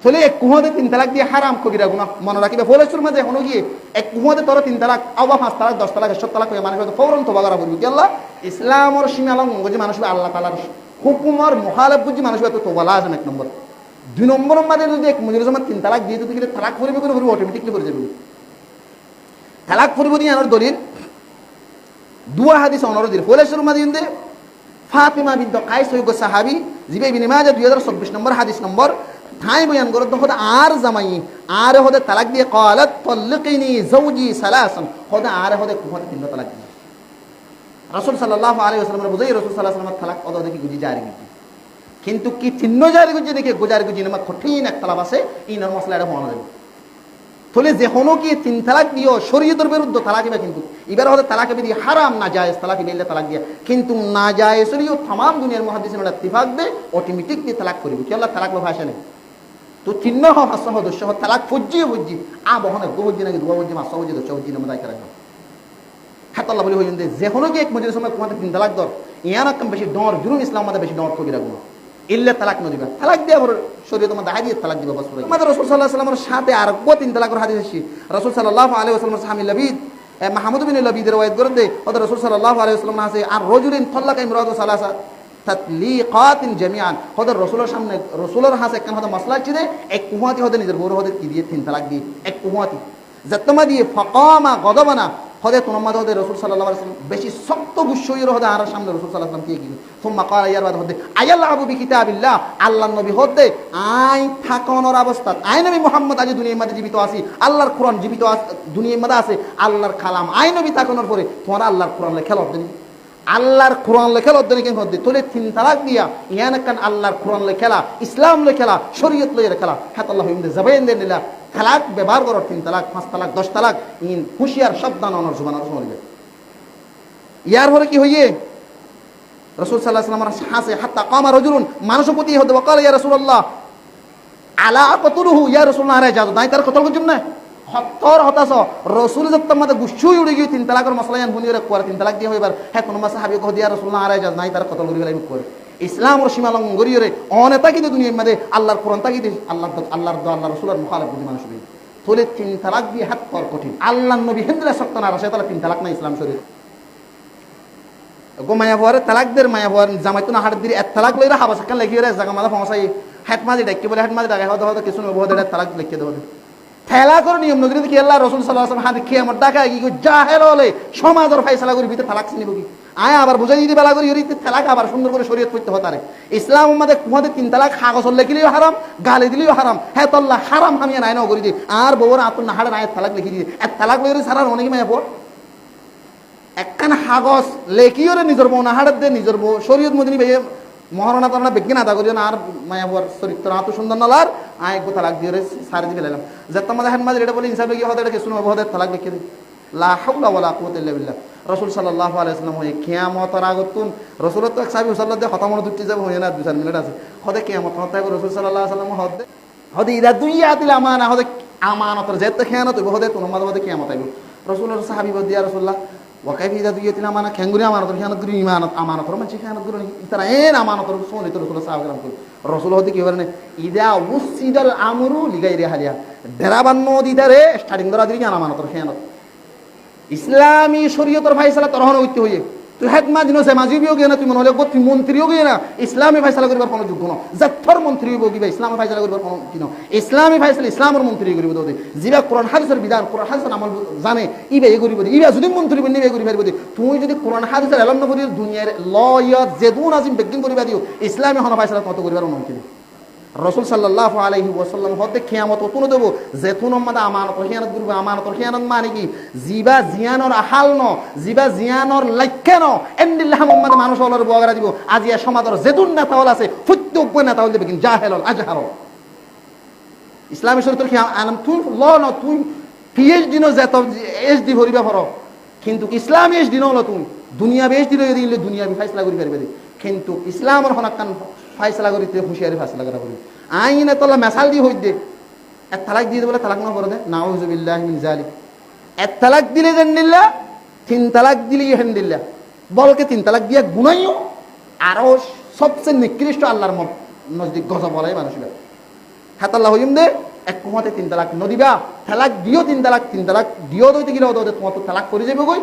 তাহলে এক কুহুয়াতে 3 তালাক দিয়ে হারাম কবিরা গুনাহ মনে রাখিবে। ফলেশ্বর মাঝে এখনো গিয়ে এক কুহুয়াতে তোর 3 তালাক আবা 5 তালাক 10 তালাক 100 তালাক হয়ে মানুষ ফৌরন তওবা করা বলবি কি আল্লাহ ইসলামর সীমা লঙ্ঘন করছে মানুষ আল্লাহ তাআলার হুকুমর মুখালিফ বুঝি মানুষ তো তওবা লাজম। এক নম্বর। 2 নম্বর মাঝে যদি এক মজুর জমা 3 তালাক দিয়ে দিতে গেলে তালাক পরিবে করে অটোমেটিকলি পড়ে যাবে। তালাক পরিবে দিয়ে আনার দলিল দুয়া হাদিস অনর দিল ফলেশ্বর মাঝে ইনদে ফাতিমা বিনত কাইস হইগো সাহাবী জিবে ইবনে মাজাহ 2024 নম্বর হাদিস নম্বর ঠাই বয়ান করত হদা আর জামাই আর হদে তালাক দিয়ে ক্বালাত তাল্লিকিনি যাওজি সালাসান হদা আর হদে কুহতে 3 তালাক দিয়ে রাসূল সাল্লাল্লাহু আলাইহি ওয়াসাল্লাম বুঝাই রাসূল সাল্লাল্লাহু আলাইহি ওয়াসাল্লাম তালাক অদ দেখি গুজি জারি গিয়ে কিন্তু কি 3 জারি গুজি দেখে গুজারি গুজি নামা কঠিন এক তালাক আছে ইনার মশলাটা হওয়া যাবে। তাহলে যে কোনো কি 3 তালাক দিও শরীয়তের বিরুদ্ধে তালাক দিবে কিন্তু এবার হদে তালাক বিধি হারাম না জায়েজ তালাক দিলে তালাক দিয়া কিন্তু না জায়েজ শরীয়ত तमाम দুনিয়ার মুহাদ্দিসিনরা ইত্তেফাক দে অটোমেটিকলি তালাক করিবে কি আল্লাহ তালাক ভাষা নেই তো 3 হ হাসহ দশ হ তালাক ফুজি ফুজি আ বহনে গোবজি নাকি দুয়া বুজি মাসহ বুজি দশ বুজি নাম দাই করা হাত আল্লাহ বলি হইন দে যে কোনো কি এক মজুর সময় কোমাতে 3 তালাক দর ইয়ানা কম বেশি ডর জুলুম ইসলাম মাদে বেশি ডর কবিরা গুনাহ ইল্লা তালাক ন দিবা তালাক দিয়া শরীয়ত মধ্যে হাদিস তালাক দিবা বস আমাদের রাসূল সাল্লাল্লাহু আলাইহি ওয়াসাল্লামের সাথে আর 3 তালাকের হাদিস আছে। রাসূল সাল্লাল্লাহু আলাইহি ওয়াসাল্লাম সাহাবী লবিদ মাহমুদ বিন লবিদ riwayat করেন দে ওদের রাসূল সাল্লাল্লাহু আলাইহি ওয়াসাল্লাম আছে আর রাজুলিন তালাকা ইমরাতু সালাসা তাতলিকাতিন জামিআন ওদের রাসূলের সামনে রাসূলের হাতে একখান হদা মাসলা ছিল এক কুহাতি হদে নিজের বড় হদে কি দিয়ে 3 তালাক দিয়ে এক কুহাতি যতমা দিয়ে ফাকামা গদবানা হদে তোমার হদে রাসূল সাল্লাল্লাহু আলাইহি ওয়াসাল্লাম বেশি শক্ত গুসইর হদে আর সামনে রাসূল সাল্লাল্লাহু আলাইহি ওয়াসাল্লাম কি সুম্মা ক্বালা ইয়ার বাদ হদে আয়াল্লাহু বিকিতাবিল্লাহ আল্লাহর নবী হদে আইন থাকানোর অবস্থা আই নবী মুহাম্মদ আজ দুনিয়ার মধ্যে জীবিত আছে আল্লাহর কোরআন জীবিত আছে দুনিয়ার মধ্যে আছে আল্লাহর কালাম আই নবী থাকানোর পরে তোমার আল্লাহর কোরআন লেখা লব্ধ আল্লাহর কোরআন লেখা লব্ধ কেন হদে তোলে 3 তালাক দিয়া ইয়ান কান আল্লাহর কোরআন লেখা ইসলাম লেখা শরীয়ত লেখা হাত আল্লাহ ইমদে জবাইন দেনিলা তালাক ব্যবহার করো 3 তালাক 5 তালাক 10 তালাক ইন হুশিয়ার সাবধান অনর জুবানার শুনবে ইয়ার পরে কি হইয়ে রাসূল সাল্লাল্লাহু আলাইহি ওয়াসাল্লাম হাসে হাত্তা কামা রাজুলুন মানুষ প্রতি হতে ওয়াকাল ইয়া রাসূলুল্লাহ আলা আকতুলহু ইয়া রাসূলুল্লাহ আরে যাও নাই তার কতল করছুম না হত্তর হতাস রাসূল যত্তম মতে গুছুই উড়ে গিয়ে 3 তালাকের মশলা জান বুনিরে কোয়ার 3 তালাক দিয়ে হইবার হ্যাঁ কোন সাহাবী কহ দিয়া রাসূলুল্লাহ আরে যাও নাই তার কতল করি গেলাই করে ইসলামের সীমা লঙ্ঘন করিয়ে অনেতা কিন্তু দুনিয়ার মধ্যে আল্লাহর কোরআন তাকিদে আল্লাহর রাসূলের মুখালিফ বুঝি মানুষ হই তোলে 3 তালাক দিয়ে হাত কর কঠিন আল্লাহর নবী হিন্দুরা সত্য না রাসে তালা 3 তালাক না ইসলাম শরীয়ত গো মায়া ভরে তালাকদের মায়া ভর জামাইতো না হাড় দিয়ে এক তালাক লইরা হাবা সাকান লেখিয়ে রে জায়গা মাথা ফসাই হেড মাঝে ডাকি বলে হেড মাঝে ডাকা হয়তো কিছু নবহদের তালাক লিখে দেবো ঠেলা করে নিয়ম নগরী কি আল্লাহ রাসূল সাল্লাল্লাহু আলাইহি ওয়াসাল্লাম হাতে খেয়ে আমার ডাকা কি জাহেল হলে সমাজের ফয়সালা করি ভিতরে তালাক চিনিব কি আয় আবার বুঝাই দিতে বেলা করি ইরিতে তালাক আবার সুন্দর করে শরীয়ত করতে হতারে ইসলাম উম্মাদে কুমাদে 3 তালাক কাগজ লিখলেও হারাম গালি দিলেও হারাম হ্যাঁ তো আল্লাহ হারাম হামিয়া নাই না করি দি আর বউর আতুন নাহাড়ে নাই তালাক লিখি দি এক তালাক লইরে সারা অনেক মায়া পড় একখান কাগজ লেখিও রে নিজের বউ নাহাড়ে দে নিজের বউ শরীয়ত মদিনী ভাই মহারণা তারা বিজ্ঞান আদা করি না আর মায়া বউর চরিত্র আত সুন্দর নলার আয় গো তালাক দিয়ে সারি দিয়ে ফেলাম যে তোমাদের হেন মাঝে এটা বলে ইনসাফ লেগে হতে এটা কিছু নয় বউদের তালাক লিখে দিই লা হাওলা ওয়ালা কুওয়াতা ইল্লা বিল্লাহ রাসূল সাল্লাল্লাহু আলাইহি ওয়াসাল্লাম হয়ে কিয়ামতের আগতুন রাসূল তো এক সাহাবী সাল্লাল্লাহু আলাইহি খতম দুটি যাব হয় না 2-4 মিনিট আছে হতে কিয়ামত হতে রাসূল সাল্লাল্লাহু আলাইহি ওয়াসাল্লাম হতে ইদা দুইয়াতিল আমানা হতে আমানতের যেতে খেয়ানত হতে তোমাদের মধ্যে কিয়ামত আইব রাসূলের সাহাবী বল দিয়া রাসূলুল্লাহ ওয়াকাইফি ইদা দুইয়াতিল আমানা খেঙ্গুরি আমানতের খেয়ানত গুরি আমানতের মানে খেয়ানত গুরি ইতারা এন আমানতের শুনে তো রাসূল সাহাবী রাম কই রাসূল হতে কি বলেন ইদা উসিদাল আমরু লিগাইরি হালিয়া দেরাবান্ন দিদারে স্টার্টিং ধরা দিলি আমানতের খেয়ানত ইসলামী শরীয়তের ফয়সালা তরহন হইতে হইয়ে তুই হেড মাজিনো সে মাজি বিও গিয়ে না তুই মনে হলে তুই মন্ত্রীও গিয়ে না ইসলামী ফয়সালা করিবার কোনো যোগ্য না জাফর মন্ত্রী হইব কিবা ইসলামী ফয়সালা করিবার কোনো কি না ইসলামী ফয়সালা ইসলামের মন্ত্রী করিব দে জিবা কোরআন হাদিসের বিধান কোরআন হাদিসের আমল জানে ইবে এ করিব ইবা যদি মন্ত্রী বনি ইবে করিব দে তুই যদি কোরআন হাদিসের এলম না করি দুনিয়ার লয়ত জেদুন আজিম বেগিন করিবা দিও ইসলামী হন ফয়সালা কত করিবার অনুমতি নেই রাসূল সাল্লাল্লাহু আলাইহি ওয়াসাল্লাম হতে কিয়ামত তুনো দেব যেতুন উম্মাদ আমানত হিয়ানত করবে আমানত হিয়ানত মানে কি জিবা জিয়ানর আহাল ন জিবা জিয়ানর লাক্ষ্য ন এন্দিল্লাহ উম্মাদ মানুষ হলর বগরা দিব আজিয়া সমাজের যেতুন নেতা হল আছে ফুত্য উপনা তাহলে দেবে কিন্তু জাহেল আজহার ইসলামী শরীয়তের কি আনাম তুই ল ন তুই পিএইচডি ন যেত এসডি ভরিবা পড় কিন্তু ইসলামী এসডি ন হলো তুই দুনিয়া এসডি লই দিলে দুনিয়া ফয়সালা করি পারবে কিন্তু ইসলামের হনাকান ফয়সালা করিতে হুঁশিয়ারি ফয়সালা করা বলি আইনে তোলা মেসাল দিয়ে হই দে এক তালাক দিয়ে বলে তালাক না করে দে নাউযুবিল্লাহি মিন যালিক এক তালাক দিলে জান্নিল্লা 3 তালাক দিলে ইহানদিল্লাহ বলকে 3 তালাক দিয়া গুনাইও আরো সবচেয়ে নিকৃষ্ট আল্লাহর নজদিক গজব বলাই মানুষের হাতাল্লাহ হইম দে এক কুমাতে 3 তালাক নদিবা তালাক দিও 3 তালাক দিও দইতে গিলে তোমার তো তালাক করে যাবে গই।